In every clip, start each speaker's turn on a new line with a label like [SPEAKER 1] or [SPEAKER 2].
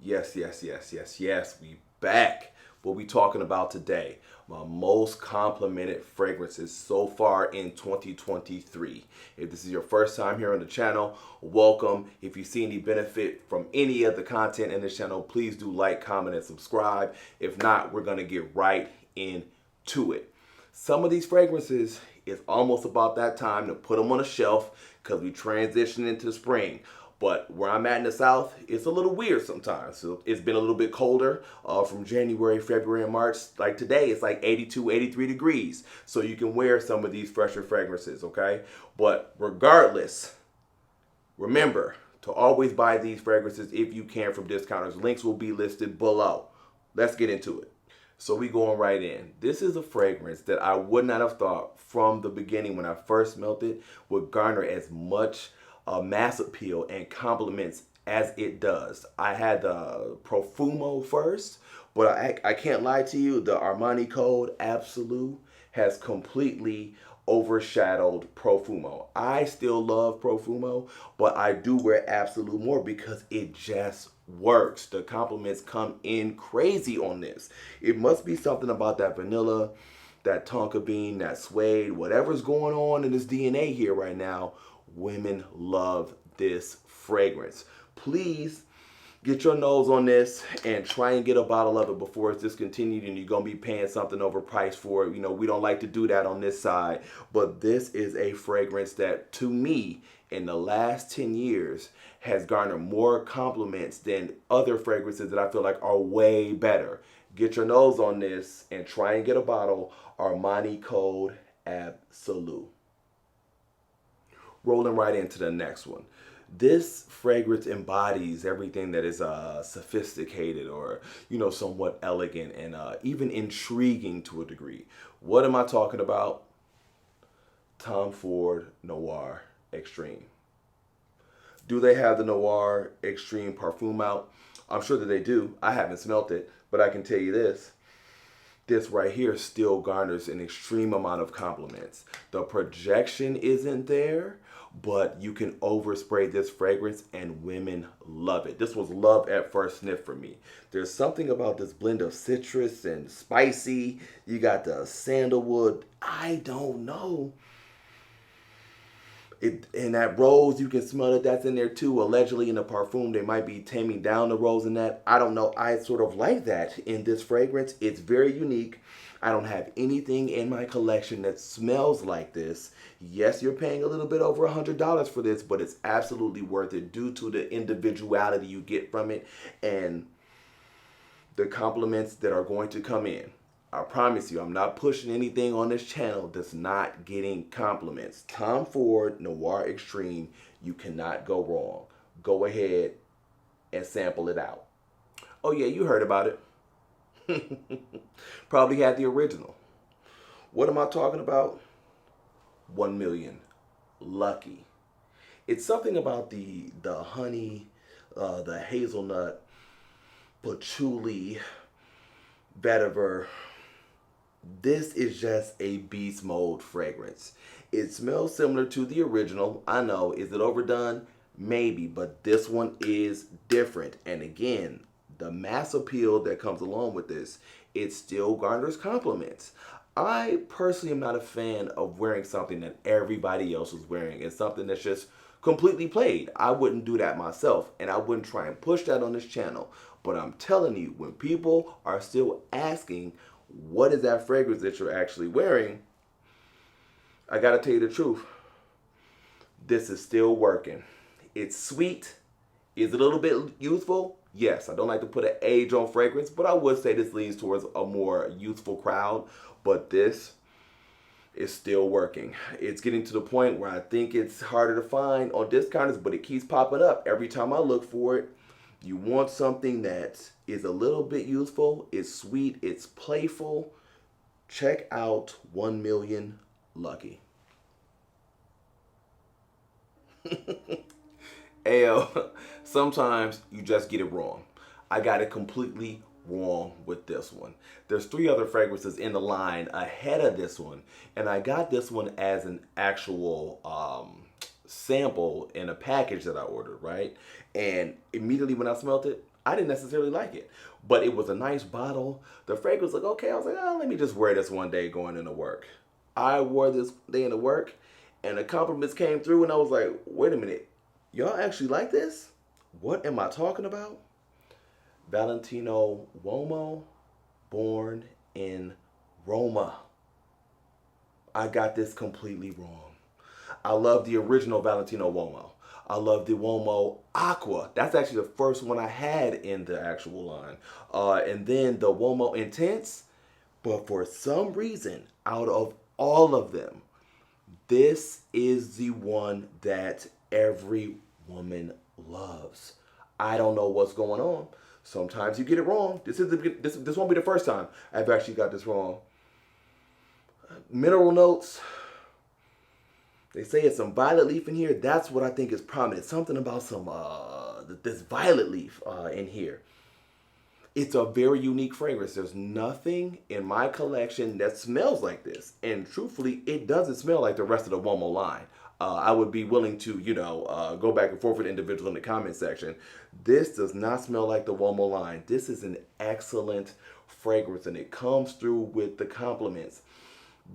[SPEAKER 1] Yes. We back. What we talking about today? My most complimented fragrances so far in 2023. If this is your first time here on the channel, welcome. If you see any benefit from any of the content in this channel, please do like, comment, and subscribe. If not, we're gonna get right into it. Some of these fragrances, it's almost about that time to put them on a shelf because we transition into spring. But where I'm at in the South, it's a little weird sometimes. So it's been a little bit colder from January, February, and March. Like today, it's like 82, 83 degrees. So you can wear some of these fresher fragrances, okay? But regardless, remember to always buy these fragrances if you can from discounters. Links will be listed below. Let's get into it. So we going right in. This is a fragrance that I would not have thought from the beginning when I first smelled it would garner as much mass appeal and compliments as it does. I had the Profumo first, but I can't lie to you, the Armani code Absolu has completely overshadowed Profumo. I still love Profumo, but I do wear Absolu more because it just works. The compliments come in crazy on this. It must be something about that vanilla, that tonka bean, that suede, whatever's going on in this DNA here right now. Women love this fragrance. Please get your nose on this and try and get a bottle of it before it's discontinued and you're going to be paying something overpriced for it. You know, we don't like to do that on this side. But this is a fragrance that, to me, in the last 10 years, has garnered more compliments than other fragrances that I feel like are way better. Get your nose on this and try and get a bottle. Armani code Absolu. Rolling right into the next one. This fragrance embodies everything that is sophisticated or, you know, somewhat elegant and even intriguing to a degree. What am I talking about? Tom Ford Noir Extreme. Do they have the Noir Extreme Parfum out? I'm sure that they do. I haven't smelt it, but I can tell you this. This right here still garners an extreme amount of compliments. The projection isn't there, but you can overspray this fragrance and women love it. This was love at first sniff for me. There's something about this blend of citrus and spicy. You got the sandalwood. I don't know. And that rose, you can smell it. That's in there too. Allegedly in the parfum, they might be taming down the rose in that. I don't know. I sort of like that in this fragrance. It's very unique. I don't have anything in my collection that smells like this. Yes, you're paying a little bit over $100 for this, but it's absolutely worth it due to the individuality you get from it and the compliments that are going to come in. I promise you, I'm not pushing anything on this channel that's not getting compliments. Tom Ford Noir Extreme, you cannot go wrong. Go ahead and sample it out. Oh yeah, you heard about it. Probably had the original. What am I talking about? 1 million. Lucky. It's something about the honey, the hazelnut, patchouli, vetiver. This is just a beast mode fragrance. It smells similar to the original. I know, is it overdone? Maybe, but this one is different. And again, the mass appeal that comes along with this, it still garners compliments. I personally am not a fan of wearing something that everybody else is wearing. It's something that's just completely played. I wouldn't do that myself, and I wouldn't try and push that on this channel. But I'm telling you, when people are still asking, what is that fragrance that you're actually wearing? I gotta tell you the truth. This is still working. It's sweet. Is it a little bit youthful? Yes. I don't like to put an age on fragrance, but I would say this leans towards a more youthful crowd. But this is still working. It's getting to the point where I think it's harder to find on discounters, but it keeps popping up every time I look for it. You want something that is a little bit youthful, it's sweet, it's playful. Check out 1 Million Lucky. Ayo, sometimes you just get it wrong. I got it completely wrong with this one. There's 3 other fragrances in the line ahead of this one, and I got this one as an actual sample in a package that I ordered, right? And immediately when I smelled it, I didn't necessarily like it, but it was a nice bottle. The fragrance was like, okay. I was like, oh, let me just wear this one day going into work. I wore this day into work, and the compliments came through, and I was like, wait a minute. Y'all actually like this? What am I talking about? Valentino Uomo, born in Roma. I got this completely wrong. I love the original Valentino Uomo. I love the Uomo Aqua. That's actually the first one I had in the actual line. And then the Uomo Intense. But for some reason, out of all of them, this is the one that every woman loves. I don't know what's going on. Sometimes you get it wrong. This won't be the first time I've actually got this wrong. Mineral notes. They say it's some violet leaf in here. That's what I think is prominent. Something about some this violet leaf in here. It's a very unique fragrance. There's nothing in my collection that smells like this. And truthfully, it doesn't smell like the rest of the Uomo line. I would be willing to, go back and forth with individuals in the comment section. This does not smell like the Uomo line. This is an excellent fragrance, and it comes through with the compliments.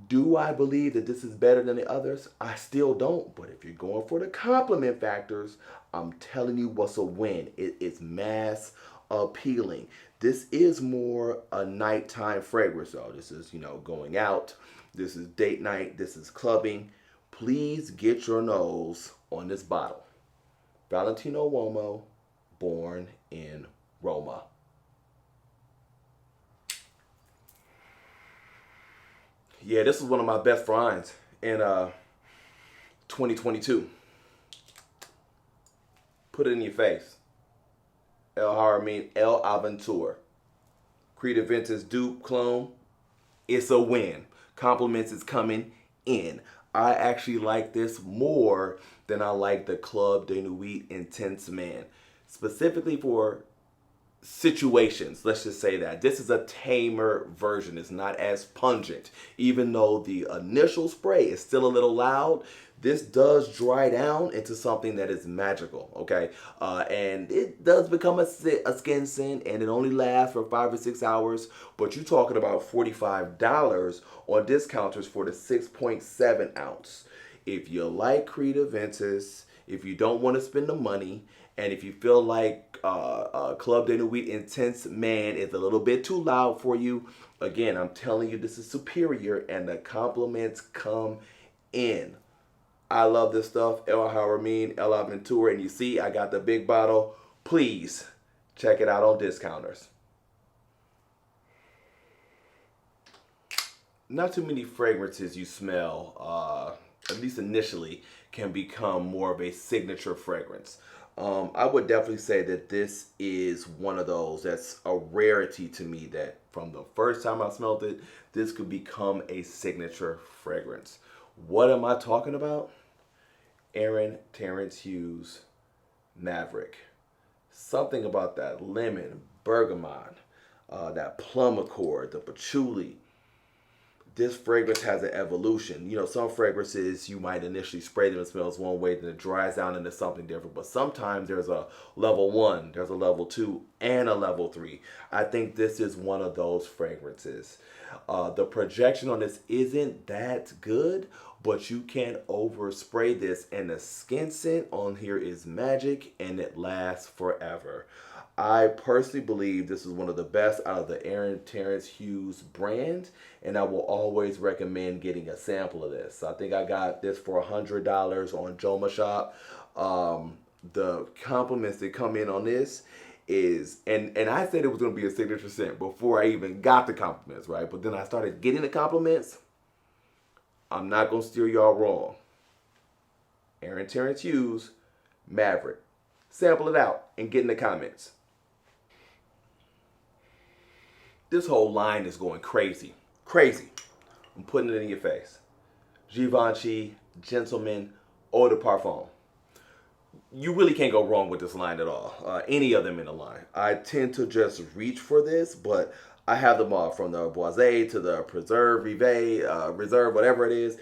[SPEAKER 1] Do I believe that this is better than the others? I still don't. But if you're going for the compliment factors, I'm telling you what's a win. It's mass appealing. This is more a nighttime fragrance, though. This is, going out. This is date night. This is clubbing. Please get your nose on this bottle. Valentino Uomo, born in Roma. Yeah, this is one of my best finds in 2022. Put it in your face. Haramain L'Aventure. Creed Aventus dupe clone. It's a win. Compliments is coming in. I actually like this more than I like the Club de Nuit Intense Man. Specifically for situations, let's just say that. This is a tamer version. It's not as pungent. Even though the initial spray is still a little loud, this does dry down into something that is magical, okay? And it does become a skin scent, and it only lasts for 5 or 6 hours, but you're talking about $45 on discounters for the 6.7 ounce. If you like Creed Aventus, if you don't want to spend the money, and if you feel like Club de Nuit Intense Man is a little bit too loud for you, again, I'm telling you this is superior, and the compliments come in. I love this stuff, Haramain L'Aventure, and you see I got the big bottle. Please check it out on discounters. Not too many fragrances you smell, at least initially, can become more of a signature fragrance. I would definitely say that this is one of those that's a rarity to me, that from the first time I smelled it, this could become a signature fragrance. What am I talking about? Terence Hughes Maverick. Something about that lemon, bergamot, that plum accord, the patchouli. This fragrance has an evolution. Some fragrances you might initially spray them and smells one way, then it dries down into something different. But sometimes there's a level 1, there's a level 2, and a level 3. I think this is one of those fragrances. The projection on this isn't that good, but you can't overspray this, and the skin scent on here is magic, and it lasts forever. I personally believe this is one of the best out of the Terence Hughes brand, and I will always recommend getting a sample of this. I think I got this for $100 on Joma Shop. The compliments that come in on this is, and I said it was going to be a signature scent before I even got the compliments, right? But then I started getting the compliments. I'm not going to steer y'all wrong. Terence Hughes, Maverick. Sample it out and get in the comments. This whole line is going crazy. Crazy. I'm putting it in your face. Givenchy, Gentleman, Eau de Parfum. You really can't go wrong with this line at all. Any of them in the line. I tend to just reach for this, but I have them all, from the Boisé to the Preserve, Reserve, whatever it is.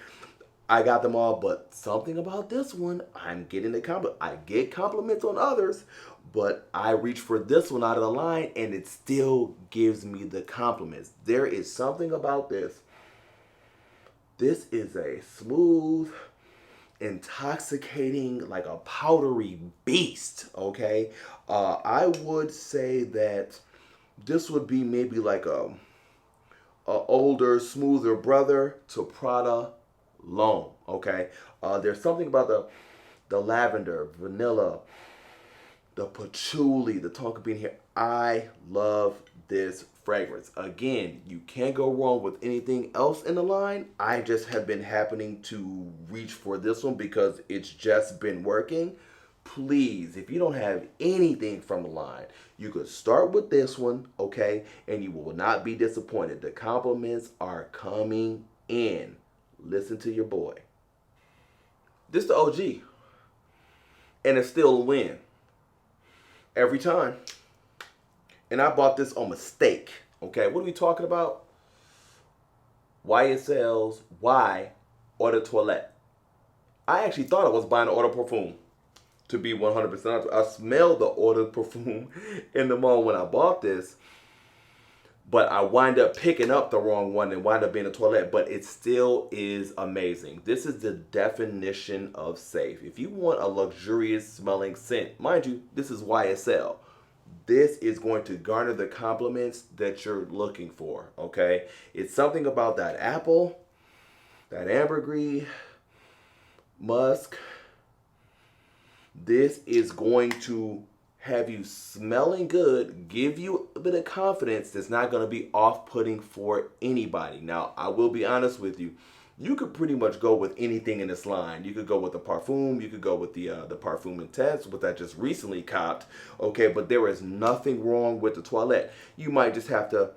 [SPEAKER 1] I got them all, but something about this one, I'm getting the compliment. I get compliments on others, but I reach for this one out of the line and it still gives me the compliments. There is something about this. This is a smooth, intoxicating, like a powdery beast, okay? I would say that this would be maybe like a older, smoother brother to Prada L'Homme, okay? There's something about the lavender, vanilla, the patchouli, the tonka bean here. I love this fragrance. Again, you can't go wrong with anything else in the line. I just have been happening to reach for this one because it's just been working. Please, if you don't have anything from the line, you could start with this one, okay? And you will not be disappointed. The compliments are coming in. Listen to your boy. This is the OG. And it's still a win. Every time. And I bought this on mistake. Okay, what are we talking about? YSL's Y Eau de Toilette. I actually thought I was buying an Eau de Parfum. To be 100% honest, I smelled the Eau de Parfum in the mall when I bought this. But I wind up picking up the wrong one and wind up being a toilette. But it still is amazing. This is the definition of safe. If you want a luxurious smelling scent, mind you, this is YSL. This is going to garner the compliments that you're looking for, okay? It's something about that apple, that ambergris, musk. This is going to have you smelling good, give you a bit of confidence that's not going to be off-putting for anybody. Now, I will be honest with you. You could pretty much go with anything in this line. You could go with the Parfum. You could go with the Parfum Intense, which I just recently copped. Okay, but there is nothing wrong with the Toilette. You might just have to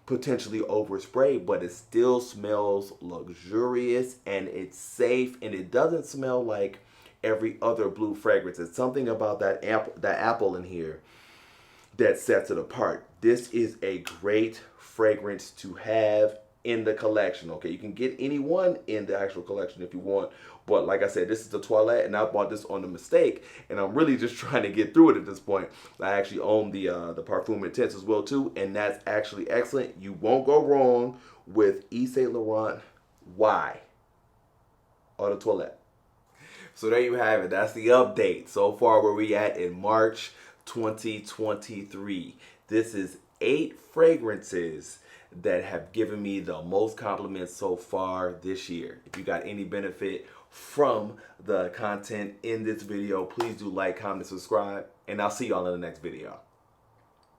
[SPEAKER 1] potentially overspray, but it still smells luxurious and it's safe and it doesn't smell like every other blue fragrance. It's something about that apple in here that sets it apart. This is a great fragrance to have in the collection. Okay, you can get any one in the actual collection if you want, but like I said, this is the Toilette and I bought this on a mistake and I'm really just trying to get through it at this point. I actually own the Parfum Intense as well too, and that's actually excellent. You won't go wrong with Yves Saint Laurent Y Eau de Toilette. So there you have it. That's the update so far where we at in March 2023. This is 8 fragrances that have given me the most compliments so far this year. If you got any benefit from the content in this video, please do like, comment, subscribe, and I'll see y'all in the next video.